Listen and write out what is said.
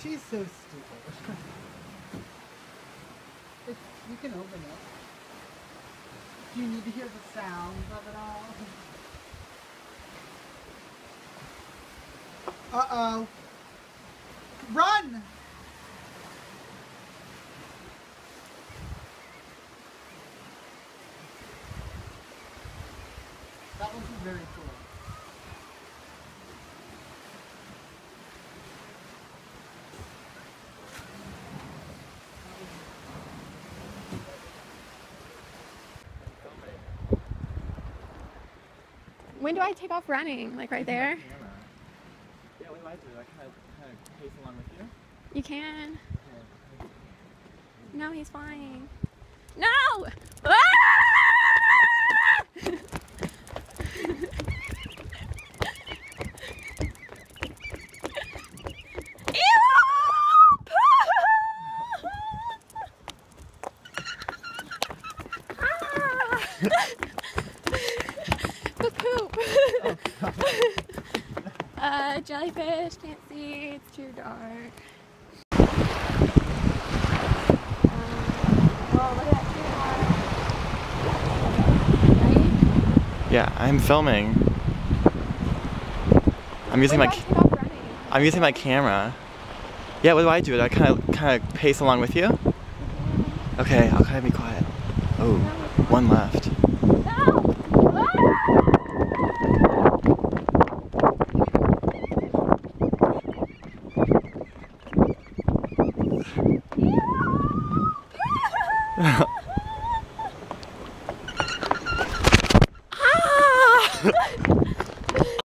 She's so stupid. You can open it. Do you need to hear the sounds of it all? Uh-oh. Run! That was very cool. When do I take off running? Like right there? Yeah, what do I do? I kind of pace along with you? You can. No, he's flying. No! Ah! The poop. Jellyfish, can't see, it's too dark. Whoa, look at that cute. Right? Yeah, I'm filming. I'm using my camera. Yeah, what do I do? I kind of pace along with you? Okay, I'll kind of be quiet. Oh, one left.